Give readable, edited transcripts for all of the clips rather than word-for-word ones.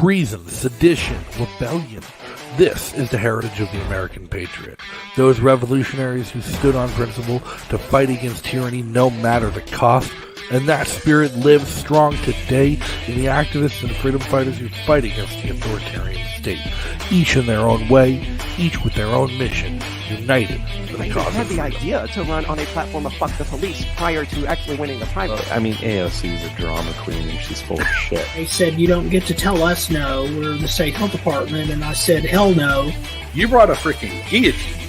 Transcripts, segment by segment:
treason, sedition, rebellion. This is the heritage of the American patriot. Those revolutionaries who stood on principle to fight against tyranny no matter the cost. And that spirit lives strong today in the activists and freedom fighters who fight against the authoritarian state. Each in their own way, each with their own mission, united for the cause of freedom. I had the idea to run on a platform of fuck the police prior to actually winning the primary. AOC is a drama queen and she's full of shit. They said, you don't get to tell us no, we're the state health department, and I said, hell no. You brought a freaking guillotine.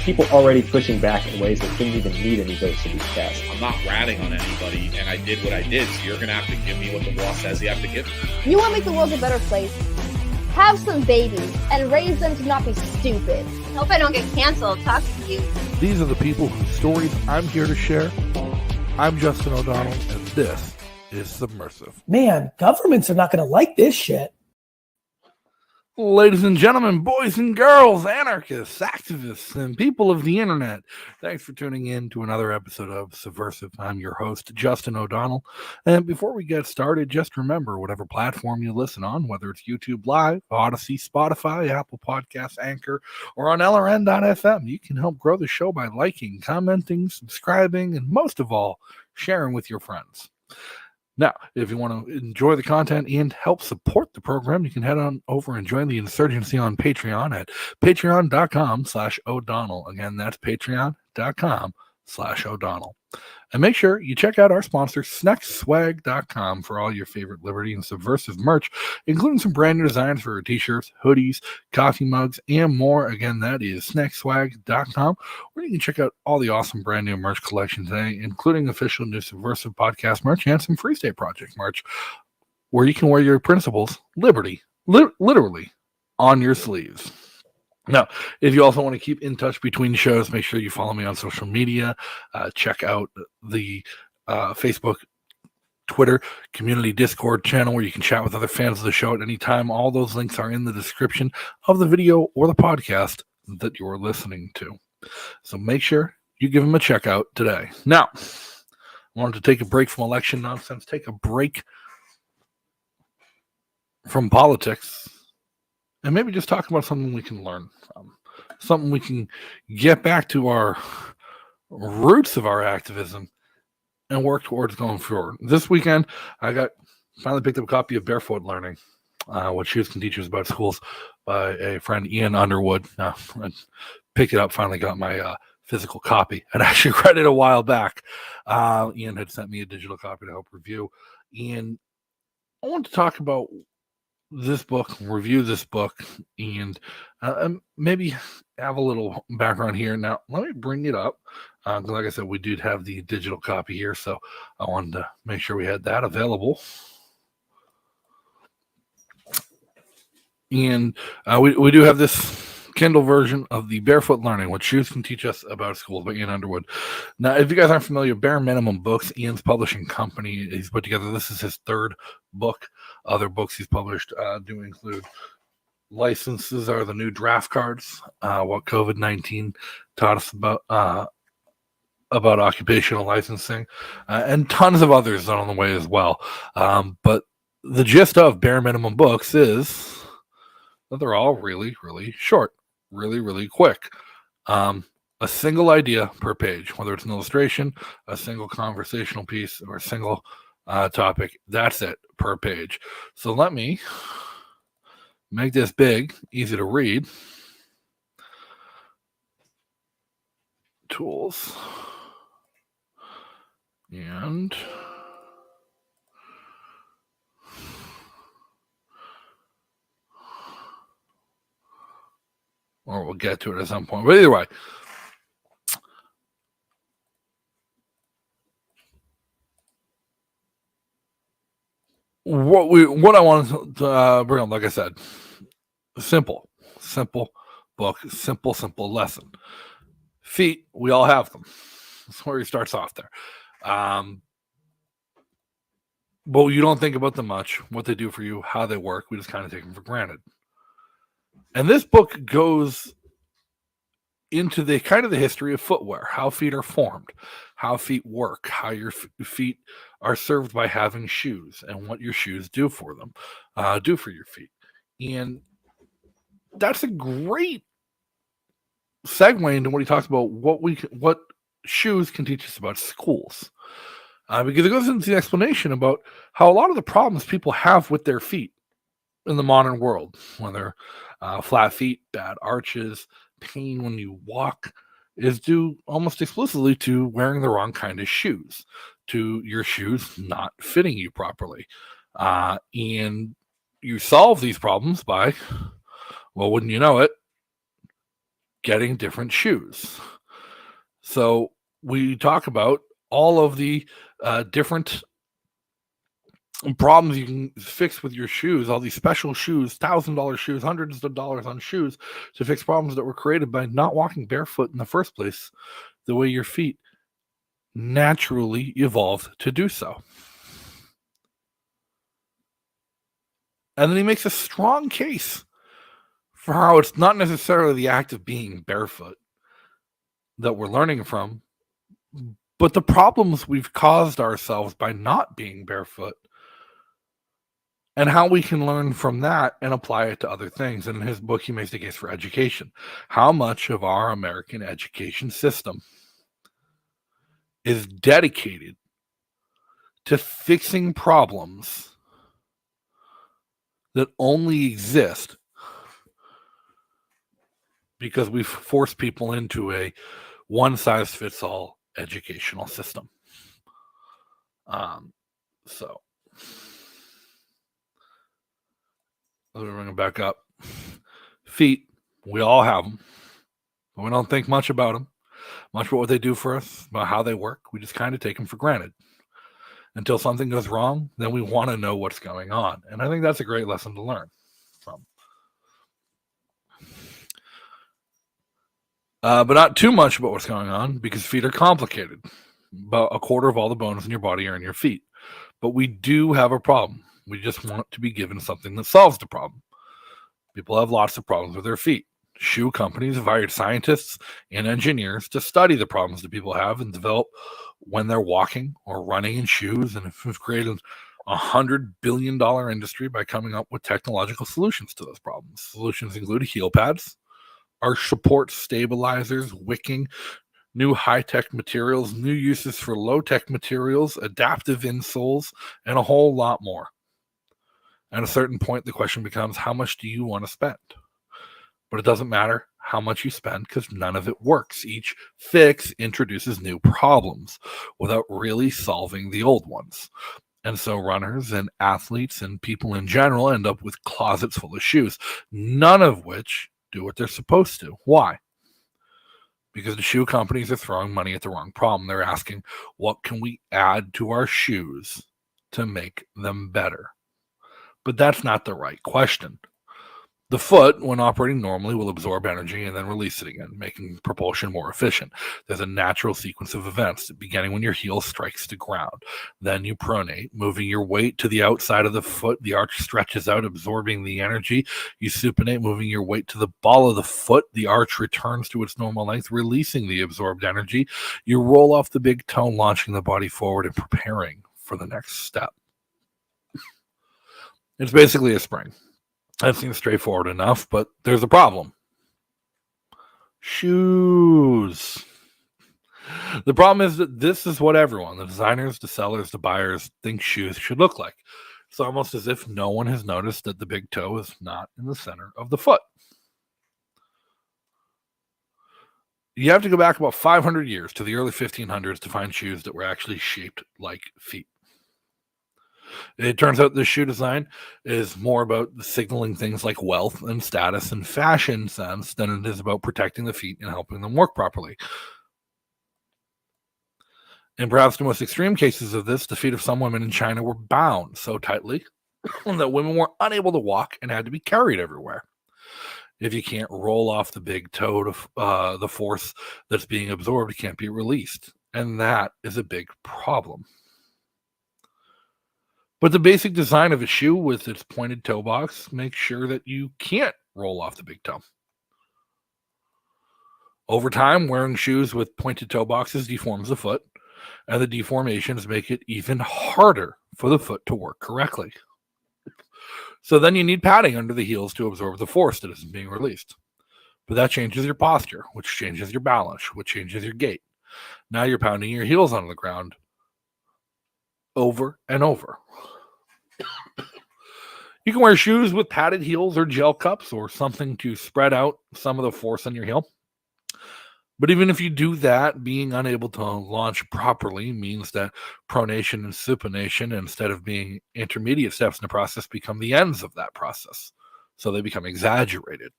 People already pushing back in ways that didn't even need any votes to be cast. I'm not ratting on anybody, and I did what I did, so you're going to have to give me what the law says you have to give me. You want to make the world a better place? Have some babies and raise them to not be stupid. Hope I don't get canceled talking to you. These are the people whose stories I'm here to share. I'm Justin O'Donnell, and this is Submersive. Man, governments are not going to like this shit. Ladies and gentlemen, boys and girls, anarchists, activists, and people of the internet, thanks for tuning in to another episode of Subversive. I'm your host, Justin O'Donnell. And before we get started, just remember, whatever platform you listen on, whether it's YouTube Live, Odyssey, Spotify, Apple Podcasts, Anchor, or on LRN.FM, you can help grow the show by liking, commenting, subscribing, and most of all, sharing with your friends. Now, if you want to enjoy the content and help support the program, you can head on over and join the insurgency on Patreon at patreon.com/O'Donnell. Again, that's patreon.com/O'Donnell. And make sure you check out our sponsor, SnexSwag.com, for all your favorite Liberty and Subversive merch, including some brand new designs for t-shirts, hoodies, coffee mugs, and more. Again, that is SnexSwag.com, where you can check out all the awesome brand new merch collection today, including official new Subversive podcast merch and some Free State Project merch, where you can wear your principles, liberty, literally, on your sleeves. Now, if you also want to keep in touch between shows, make sure you follow me on social media. Check out the Facebook, Twitter, community Discord channel where you can chat with other fans of the show at any time. All those links are in the description of the video or the podcast that you're listening to. So make sure you give them a check out today. Now, I wanted to take a break from election nonsense, take a break from politics, and maybe just talk about something we can learn from, something we can get back to our roots of our activism and work towards going forward. This weekend, I finally picked up a copy of Barefoot Learning, What Shoes Can Teach Us About Schools, by a friend, Ian Underwood. I picked it up, finally got my physical copy. I'd actually read it a while back. Ian had sent me a digital copy to help review. And I want to talk about this book, review this book, and maybe have a little background here. Now, let me bring it up. Like I said, we did have the digital copy here, so I wanted to make sure we had that available. And we do have this Kindle version of the Barefoot Learning, What Shoes Can Teach Us About Schools by Ian Underwood. Now, if you guys aren't familiar, Bare Minimum Books, Ian's publishing company, he's put together, this is his third book. Other books he's published do include Licenses Are the New Draft Cards, What COVID-19 Taught Us About occupational licensing, and tons of others on the way as well. But the gist of Bare Minimum Books is that they're all really, really short, really, really quick. A single idea per page, whether it's an illustration, a single conversational piece, or a single topic. That's it per page. So let me make this big, easy to read. Tools. And or we'll get to it at some point. But either way, what I want to bring up, like I said, simple book, simple lesson. Feet, we all have them. That's where he starts off there. But you don't think about them much, what they do for you, how they work. We just kind of take them for granted. And this book goes into the kind of the history of footwear, how feet are formed, how feet work, how your feet are served by having shoes, and what your shoes do for them, do for your feet. And that's a great segue into what he talks about what shoes can teach us about schools, because it goes into the explanation about how a lot of the problems people have with their feet in the modern world, whether flat feet, bad arches, pain when you walk, is due almost exclusively to wearing the wrong kind of shoes, to your shoes not fitting you properly. And you solve these problems by, well, wouldn't you know it, getting different shoes. So we talk about all of the different problems you can fix with your shoes, all these special shoes, $1,000 shoes, hundreds of dollars on shoes to fix problems that were created by not walking barefoot in the first place, the way your feet naturally evolved to do so. And then he makes a strong case for how it's not necessarily the act of being barefoot that we're learning from, but the problems we've caused ourselves by not being barefoot, and how we can learn from that and apply it to other things. And in his book, he makes the case for education. How much of our American education system is dedicated to fixing problems that only exist because we've forced people into a one-size-fits-all educational system. So let me bring it back up. Feet, we all have them, but we don't think much about them, much about what they do for us, about how they work. We just kind of take them for granted. Until something goes wrong, then we want to know what's going on. And I think that's a great lesson to learn from. But not too much about what's going on, because feet are complicated. About a quarter of all the bones in your body are in your feet. But we do have a problem. We just want to be given something that solves the problem. People have lots of problems with their feet. Shoe companies have hired scientists and engineers to study the problems that people have and develop when they're walking or running in shoes, and have created $100 billion industry by coming up with technological solutions to those problems. Solutions include heel pads, arch support stabilizers, wicking, new high-tech materials, new uses for low-tech materials, adaptive insoles, and a whole lot more. At a certain point, the question becomes, how much do you want to spend? But it doesn't matter how much you spend, because none of it works. Each fix introduces new problems without really solving the old ones. And so runners and athletes and people in general end up with closets full of shoes, none of which do what they're supposed to. Why? Because the shoe companies are throwing money at the wrong problem. They're asking, what can we add to our shoes to make them better? But that's not the right question. The foot, when operating normally, will absorb energy and then release it again, making propulsion more efficient. There's a natural sequence of events, beginning when your heel strikes the ground. Then you pronate, moving your weight to the outside of the foot. The arch stretches out, absorbing the energy. You supinate, moving your weight to the ball of the foot. The arch returns to its normal length, releasing the absorbed energy. You roll off the big toe, launching the body forward and preparing for the next step. It's basically a spring. That seems straightforward enough, but there's a problem. Shoes. The problem is that this is what everyone, the designers, the sellers, the buyers, think shoes should look like. It's almost as if no one has noticed that the big toe is not in the center of the foot. You have to go back about 500 years to the early 1500s to find shoes that were actually shaped like feet. It turns out the shoe design is more about signaling things like wealth and status and fashion sense than it is about protecting the feet and helping them work properly. In perhaps the most extreme cases of this, the feet of some women in China were bound so tightly that women were unable to walk and had to be carried everywhere. If you can't roll off the big toe to the force that's being absorbed can't be released. And that is a big problem. But the basic design of a shoe with its pointed toe box makes sure that you can't roll off the big toe. Over time, wearing shoes with pointed toe boxes deforms the foot, and the deformations make it even harder for the foot to work correctly. So then you need padding under the heels to absorb the force that isn't being released. But that changes your posture, which changes your balance, which changes your gait. Now you're pounding your heels on the ground over and over. You can wear shoes with padded heels or gel cups or something to spread out some of the force on your heel. But even if you do that, being unable to launch properly means that pronation and supination, instead of being intermediate steps in the process, become the ends of that process. So they become exaggerated.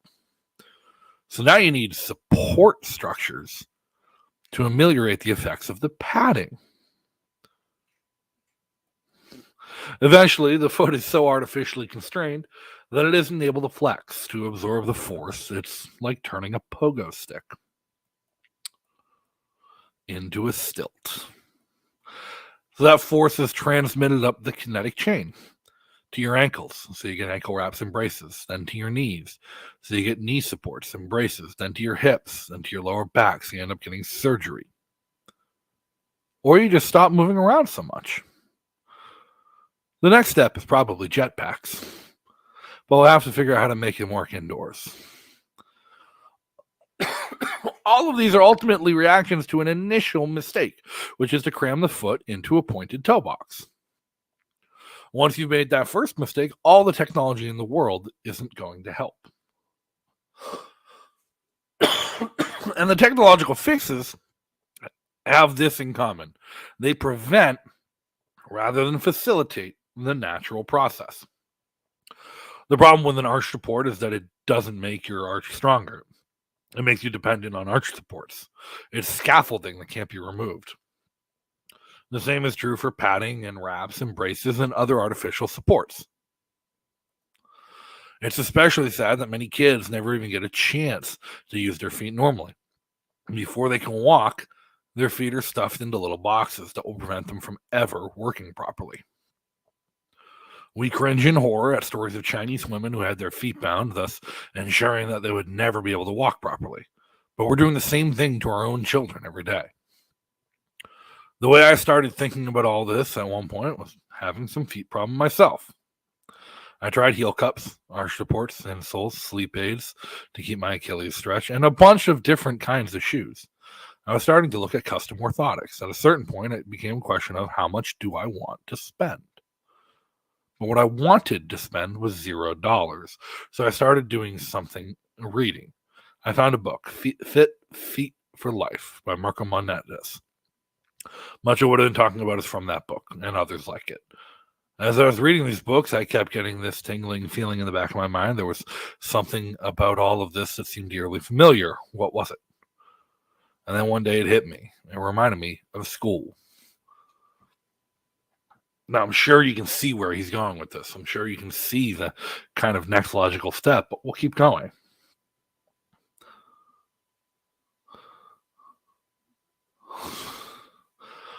So now you need support structures to ameliorate the effects of the padding. Eventually, the foot is so artificially constrained that it isn't able to flex to absorb the force. It's like turning a pogo stick into a stilt. So that force is transmitted up the kinetic chain to your ankles, so you get ankle wraps and braces, then to your knees, so you get knee supports and braces, then to your hips, then to your lower back, so you end up getting surgery. Or you just stop moving around so much. The next step is probably jetpacks, but we'll have to figure out how to make them work indoors. All of these are ultimately reactions to an initial mistake, which is to cram the foot into a pointed toe box. Once you've made that first mistake, all the technology in the world isn't going to help. And the technological fixes have this in common. They prevent rather than facilitate the natural process. The problem with an arch support is that it doesn't make your arch stronger. It makes you dependent on arch supports. It's scaffolding that can't be removed. The same is true for padding and wraps and braces and other artificial supports. It's especially sad that many kids never even get a chance to use their feet normally. Before they can walk, their feet are stuffed into little boxes that will prevent them from ever working properly. We cringe in horror at stories of Chinese women who had their feet bound, thus ensuring that they would never be able to walk properly. But we're doing the same thing to our own children every day. The way I started thinking about all this at one point was having some feet problem myself. I tried heel cups, arch supports, insoles, sleep aids to keep my Achilles stretched, and a bunch of different kinds of shoes. I was starting to look at custom orthotics. At a certain point, it became a question of how much do I want to spend? But what I wanted to spend was $0. So I started doing something, reading. I found a book, Fit Feet for Life by Marco Monetis. Much of what I've been talking about is from that book and others like it. As I was reading these books, I kept getting this tingling feeling in the back of my mind. There was something about all of this that seemed eerily familiar. What was it? And then one day it hit me. It reminded me of school. Now, I'm sure you can see where he's going with this. I'm sure you can see the kind of next logical step, but we'll keep going.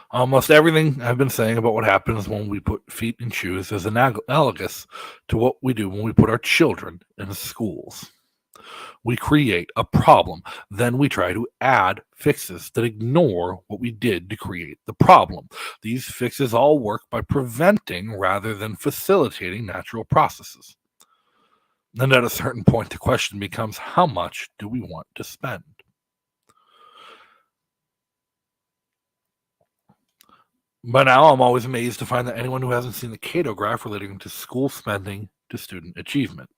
Almost everything I've been saying about what happens when we put feet in shoes is analogous to what we do when we put our children in schools. We create a problem, then we try to add fixes that ignore what we did to create the problem. These fixes all work by preventing rather than facilitating natural processes. And at a certain point, the question becomes, how much do we want to spend? By now, I'm always amazed to find that anyone who hasn't seen the Cato graph relating to school spending to student achievement,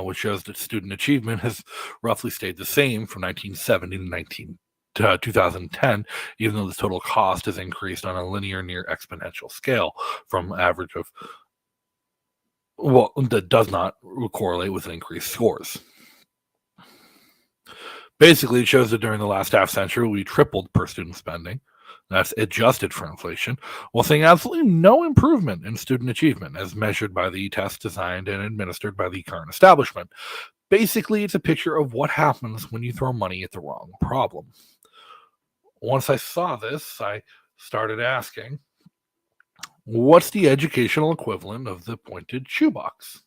which shows that student achievement has roughly stayed the same from 1970 to 2010, even though the total cost has increased on a linear near exponential scale from average of, well, that does not correlate with increased scores. Basically, it shows that during the last half century, we tripled per student spending. That's adjusted for inflation, while seeing absolutely no improvement in student achievement as measured by the test designed and administered by the current establishment. Basically, it's a picture of what happens when you throw money at the wrong problem. Once I saw this, I started asking, what's the educational equivalent of the pointed shoebox?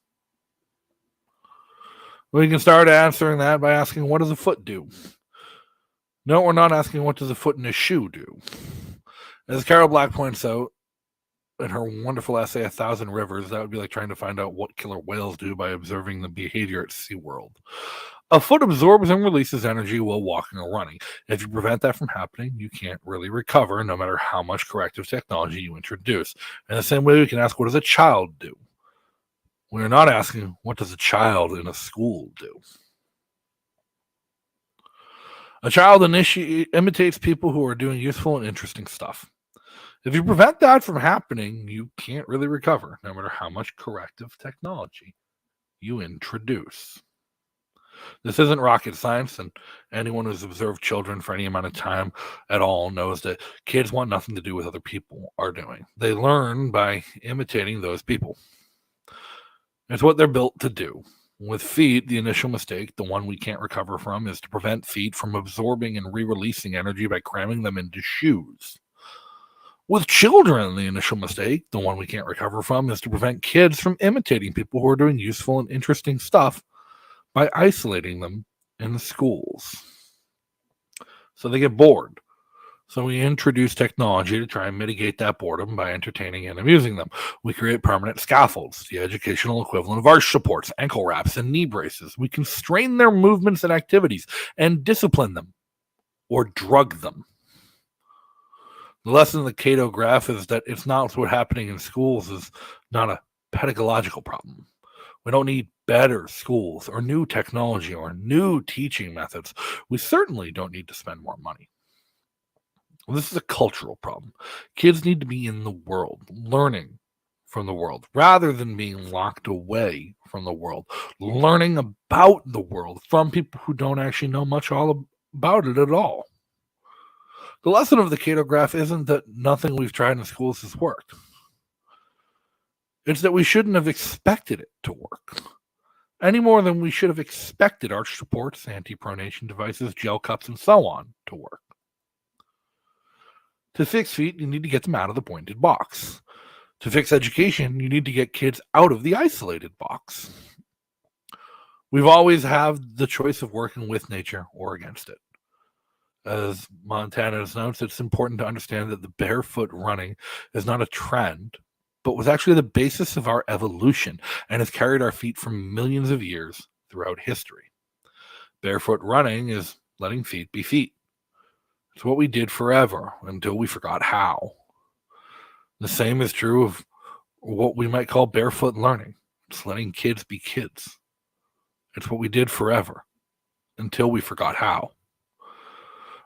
We can start answering that by asking, what does a foot do? No, we're not asking what does a foot in a shoe do. As Carol Black points out in her wonderful essay, 1,000 Rivers, that would be like trying to find out what killer whales do by observing the behavior at SeaWorld. A foot absorbs and releases energy while walking or running. If you prevent that from happening, you can't really recover, no matter how much corrective technology you introduce. In the same way, we can ask, what does a child do? We're not asking, what does a child in a school do? A child imitates people who are doing useful and interesting stuff. If you prevent that from happening, you can't really recover, no matter how much corrective technology you introduce. This isn't rocket science, and anyone who's observed children for any amount of time at all knows that kids want nothing to do with other people are doing. They learn by imitating those people. It's what they're built to do. With feet, the initial mistake, the one we can't recover from, is to prevent feet from absorbing and re-releasing energy by cramming them into shoes. With children, the initial mistake, the one we can't recover from, is to prevent kids from imitating people who are doing useful and interesting stuff by isolating them in the schools. So they get bored. So we introduce technology to try and mitigate that boredom by entertaining and amusing them. We create permanent scaffolds, the educational equivalent of arch supports, ankle wraps, and knee braces. We constrain their movements and activities and discipline them or drug them. The lesson of the Cato graph is that it's not what's happening in schools is not a pedagogical problem. We don't need better schools or new technology or new teaching methods. We certainly don't need to spend more money. This is a cultural problem. Kids need to be in the world, learning from the world, rather than being locked away from the world, learning about the world from people who don't actually know much all about it at all. The lesson of the Cato graph isn't that nothing we've tried in schools has worked. It's that we shouldn't have expected it to work, any more than we should have expected arch supports, anti-pronation devices, gel cups, and so on to work. To fix feet, you need to get them out of the pointed box. To fix education, you need to get kids out of the isolated box. We've always had the choice of working with nature or against it. As Montana's notes, it's important to understand that the barefoot running is not a trend, but was actually the basis of our evolution and has carried our feet for millions of years throughout history. Barefoot running is letting feet be feet. It's what we did forever until we forgot how. The same is true of what we might call barefoot learning. It's letting kids be kids. It's what we did forever until we forgot how.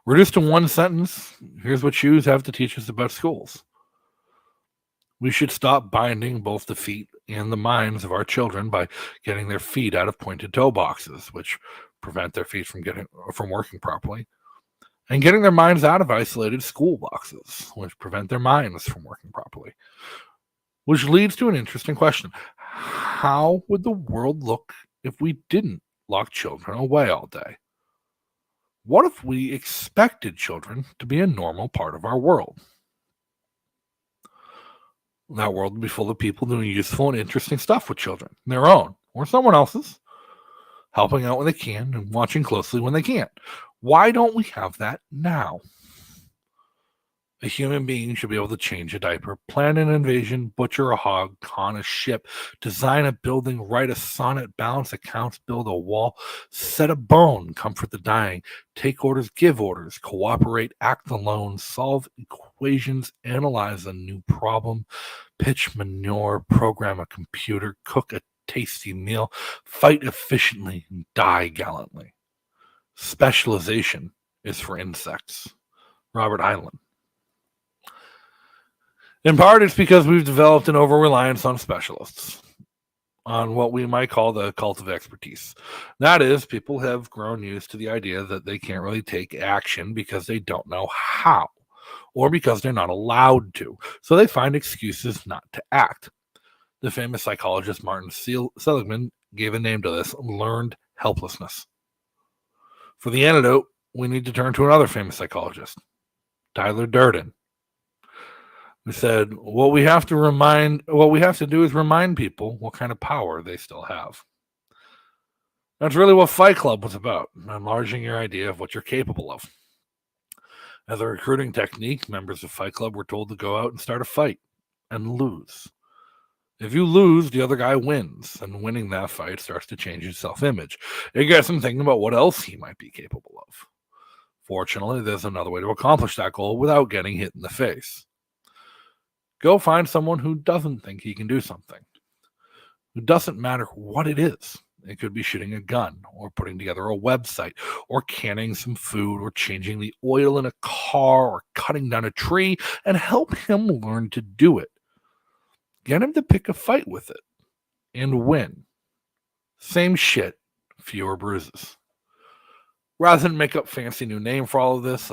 Reduced to one sentence, here's what shoes have to teach us about schools. We should stop binding both the feet and the minds of our children by getting their feet out of pointed toe boxes, which prevent their feet from working properly, and getting their minds out of isolated school boxes, which prevent their minds from working properly. Which leads to an interesting question. How would the world look if we didn't lock children away all day? What if we expected children to be a normal part of our world? That world would be full of people doing useful and interesting stuff with children, their own or someone else's, helping out when they can and watching closely when they can't. Why don't we have that now? A human being should be able to change a diaper, plan an invasion, butcher a hog, con a ship, design a building, write a sonnet, balance accounts, build a wall, set a bone, comfort the dying, take orders, give orders, cooperate, act alone, solve equations, analyze a new problem, pitch manure, program a computer, cook a tasty meal, fight efficiently, and die gallantly. Specialization is for insects. Robert Heinlein. In part, it's because we've developed an over-reliance on specialists, on what we might call the cult of expertise. That is, people have grown used to the idea that they can't really take action because they don't know how, or because they're not allowed to, so they find excuses not to act. The famous psychologist Martin Seligman gave a name to this: learned helplessness. For the antidote, we need to turn to another famous psychologist, Tyler Durden. We said, what we have to do is remind people what kind of power they still have. That's really what Fight Club was about, enlarging your idea of what you're capable of. As a recruiting technique, members of Fight Club were told to go out and start a fight and lose. If you lose, the other guy wins, and winning that fight starts to change his self-image. It gets him thinking about what else he might be capable of. Fortunately, there's another way to accomplish that goal without getting hit in the face. Go find someone who doesn't think he can do something. It doesn't matter what it is. It could be shooting a gun, or putting together a website, or canning some food, or changing the oil in a car, or cutting down a tree, and help him learn to do it. Get him to pick a fight with it and win. Same shit, fewer bruises. Rather than make up fancy new name for all of this,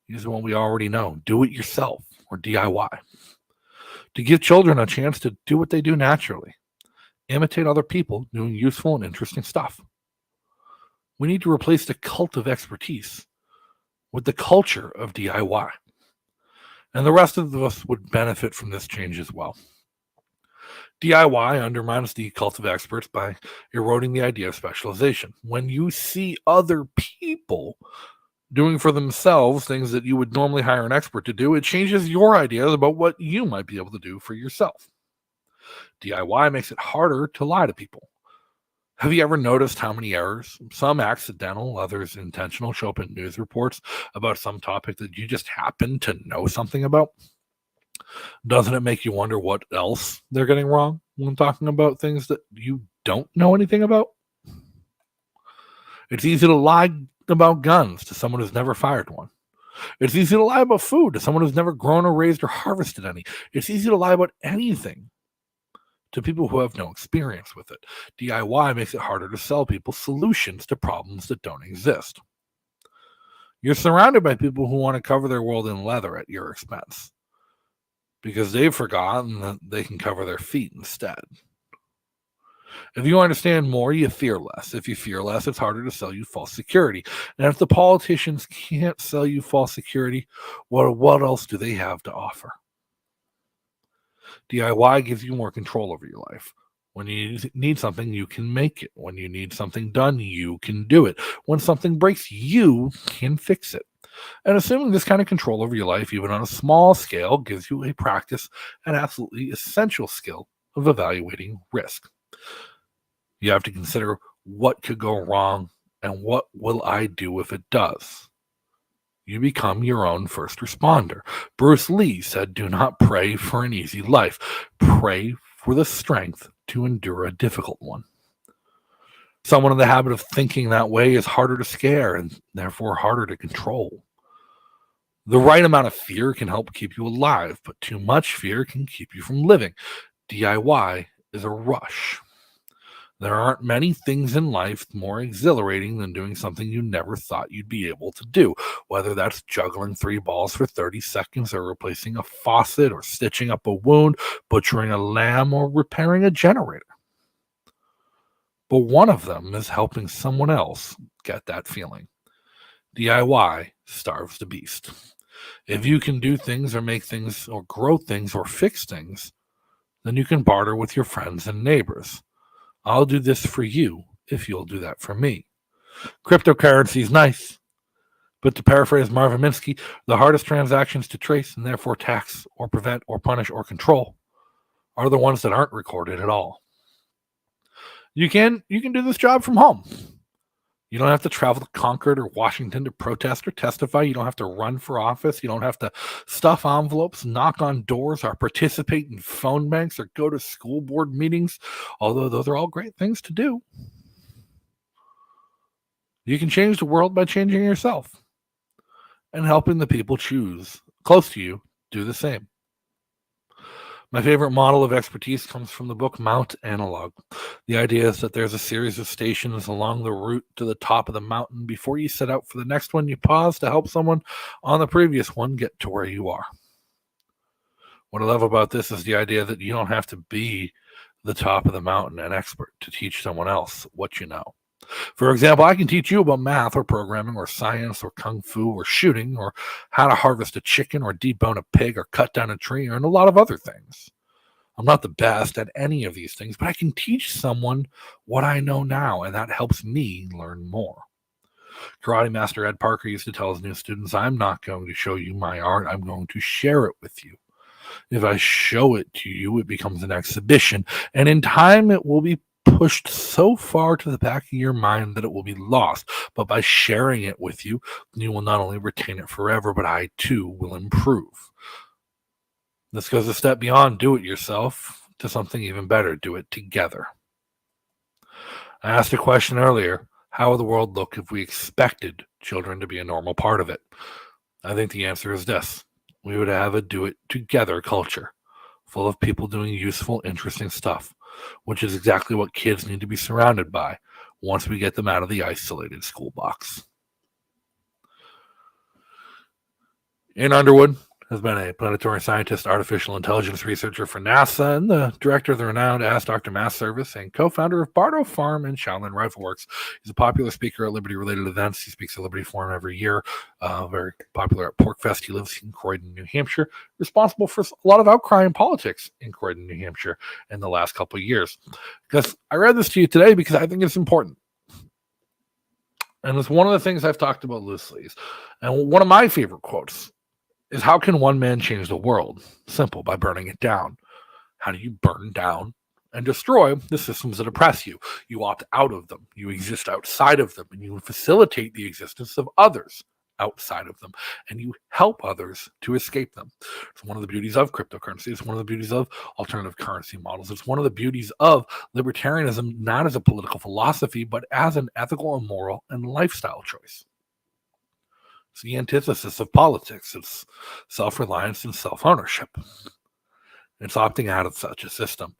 use the one we already know. Do it yourself, or DIY. To give children a chance to do what they do naturally. Imitate other people doing useful and interesting stuff. We need to replace the cult of expertise with the culture of DIY. And the rest of us would benefit from this change as well. DIY undermines the cult of experts by eroding the idea of specialization. When you see other people doing for themselves things that you would normally hire an expert to do, it changes your ideas about what you might be able to do for yourself. DIY makes it harder to lie to people. Have you ever noticed how many errors, some accidental, others intentional, show up in news reports about some topic that you just happen to know something about? Doesn't it make you wonder what else they're getting wrong when talking about things that you don't know anything about? It's easy to lie about guns to someone who's never fired one. It's easy to lie about food to someone who's never grown or raised or harvested any. It's easy to lie about anything to people who have no experience with it. DIY makes it harder to sell people solutions to problems that don't exist. You're surrounded by people who want to cover their world in leather at your expense because they've forgotten that they can cover their feet instead. If you understand more, you fear less. If you fear less, it's harder to sell you false security. And if the politicians can't sell you false security, what else do they have to offer? DIY gives you more control over your life. When you need something, you can make it. When you need something done, you can do it. When something breaks, you can fix it. And assuming this kind of control over your life, even on a small scale, gives you a practice and absolutely essential skill of evaluating risk. You have to consider what could go wrong and what will I do if it does. You become your own first responder. Bruce Lee said, "Do not pray for an easy life. Pray for the strength to endure a difficult one." Someone in the habit of thinking that way is harder to scare and therefore harder to control. The right amount of fear can help keep you alive, but too much fear can keep you from living. DIY is a rush. There aren't many things in life more exhilarating than doing something you never thought you'd be able to do, whether that's juggling 3 balls for 30 seconds or replacing a faucet or stitching up a wound, butchering a lamb, or repairing a generator. But one of them is helping someone else get that feeling. DIY starves the beast. If you can do things or make things or grow things or fix things, then you can barter with your friends and neighbors. I'll do this for you if you'll do that for me. Cryptocurrency is nice, but to paraphrase Marvin Minsky, the hardest transactions to trace and therefore tax or prevent or punish or control are the ones that aren't recorded at all. You can do this job from home. You don't have to travel to Concord or Washington to protest or testify. You don't have to run for office. You don't have to stuff envelopes, knock on doors, or participate in phone banks, or go to school board meetings, although those are all great things to do. You can change the world by changing yourself and helping the people close to you do the same. My favorite model of expertise comes from the book Mount Analog. The idea is that there's a series of stations along the route to the top of the mountain. Before you set out for the next one, you pause to help someone on the previous one get to where you are. What I love about this is the idea that you don't have to be the top of the mountain, an expert, to teach someone else what you know. For example, I can teach you about math or programming or science or kung fu or shooting or how to harvest a chicken or debone a pig or cut down a tree and a lot of other things. I'm not the best at any of these things, but I can teach someone what I know now, and that helps me learn more. Karate Master Ed Parker used to tell his new students, I'm not going to show you my art, I'm going to share it with you. If I show it to you, it becomes an exhibition, and in time it will be pushed so far to the back of your mind that it will be lost. But by sharing it with you, you will not only retain it forever, but I too will improve. This goes a step beyond do it yourself to something even better, do it together. I asked a question earlier, how would the world look if we expected children to be a normal part of it? I think the answer is this. We would have a do-it-together culture, full of people doing useful, interesting stuff, which is exactly what kids need to be surrounded by once we get them out of the isolated school box. Ian Underwood has been a planetary scientist, artificial intelligence researcher for NASA, and the director of the renowned Ask Dr. Math service, and co-founder of Bardo Farm and Shaolin Rifle Works. He's a popular speaker at Liberty-related events. He speaks at Liberty Forum every year. Very popular at Porkfest. He lives in Croydon, New Hampshire. Responsible for a lot of outcry in politics in Croydon, New Hampshire in the last couple of years. Because I read this to you today because I think it's important. And it's one of the things I've talked about loosely. And one of my favorite quotes is, how can one man change the world? Simple, by burning it down. How do you burn down and destroy the systems that oppress you? You opt out of them. You exist outside of them, and you facilitate the existence of others outside of them, and you help others to escape them. It's one of the beauties of cryptocurrency. It's one of the beauties of alternative currency models. It's one of the beauties of libertarianism, not as a political philosophy, but as an ethical and moral and lifestyle choice. It's the antithesis of politics. It's self-reliance and self-ownership. It's opting out of such a system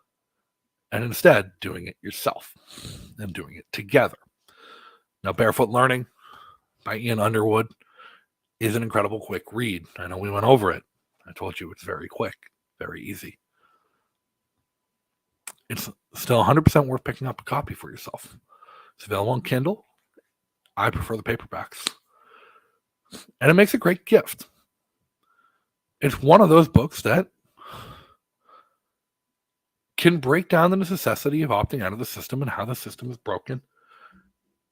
and instead doing it yourself and doing it together. Now, Barefoot Learning by Ian Underwood is an incredible quick read. I know we went over it. I told you it's very quick, very easy. It's still 100% worth picking up a copy for yourself. It's available on Kindle. I prefer the paperbacks. And it makes a great gift. It's one of those books that can break down the necessity of opting out of the system and how the system is broken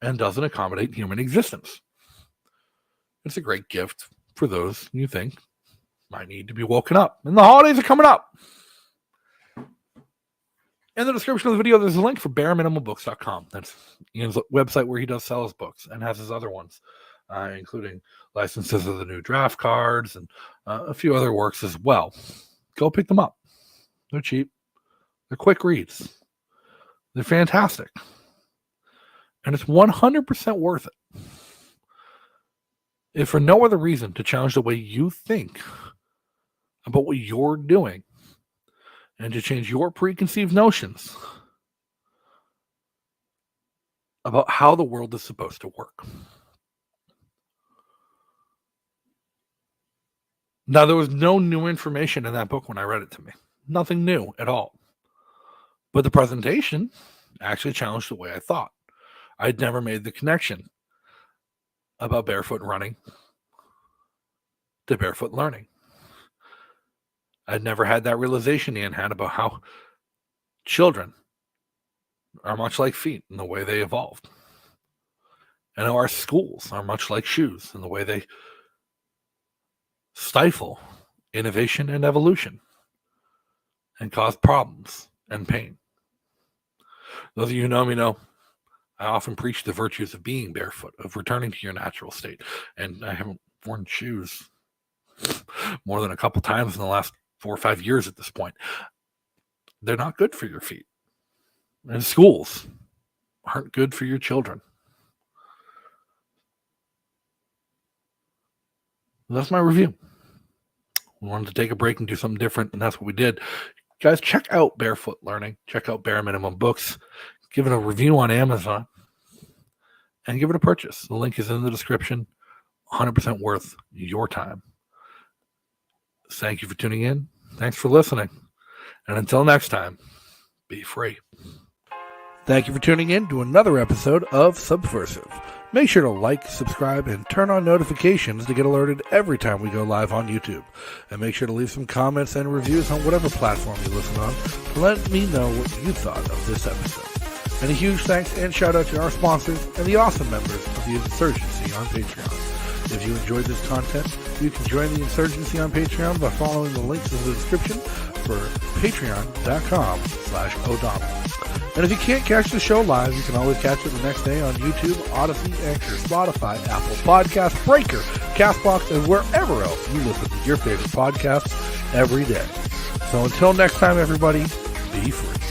and doesn't accommodate human existence. It's a great gift for those you think might need to be woken up. And the holidays are coming up. In the description of the video, there's a link for bareminimumbooks.com. That's Ian's website where he does sell his books and has his other ones, including licenses of the new draft cards and a few other works as well. Go pick them up. They're cheap. They're quick reads. They're fantastic. And it's 100% worth it. If for no other reason to challenge the way you think about what you're doing and to change your preconceived notions about how the world is supposed to work. Now, there was no new information in that book when I read it to me. Nothing new at all. But the presentation actually challenged the way I thought. I'd never made the connection about barefoot running to barefoot learning. I'd never had that realization Ian had about how children are much like feet in the way they evolved. And how our schools are much like shoes in the way they stifle innovation and evolution and cause problems and pain. Those of you who know me know I often preach the virtues of being barefoot, of returning to your natural state. And I haven't worn shoes more than a couple times in the last 4 or 5 years at this point. They're not good for your feet. And schools aren't good for your children. That's my review. We wanted to take a break and do something different, and that's what we did. Guys, check out Barefoot Learning. Check out Bare Minimum Books. Give it a review on Amazon. And give it a purchase. The link is in the description. 100% worth your time. Thank you for tuning in. Thanks for listening. And until next time, be free. Thank you for tuning in to another episode of Subversive. Make sure to like, subscribe, and turn on notifications to get alerted every time we go live on YouTube. And make sure to leave some comments and reviews on whatever platform you listen on to let me know what you thought of this episode. And a huge thanks and shout out to our sponsors and the awesome members of the Insurgency on Patreon. If you enjoyed this content, you can join the Insurgency on Patreon by following the links in the description for patreon.com/O'Donnell. And if you can't catch the show live, you can always catch it the next day on YouTube, Odyssey, Anchor, Spotify, Apple Podcasts, Breaker, CastBox, and wherever else you listen to your favorite podcasts every day. So until next time, everybody, be free.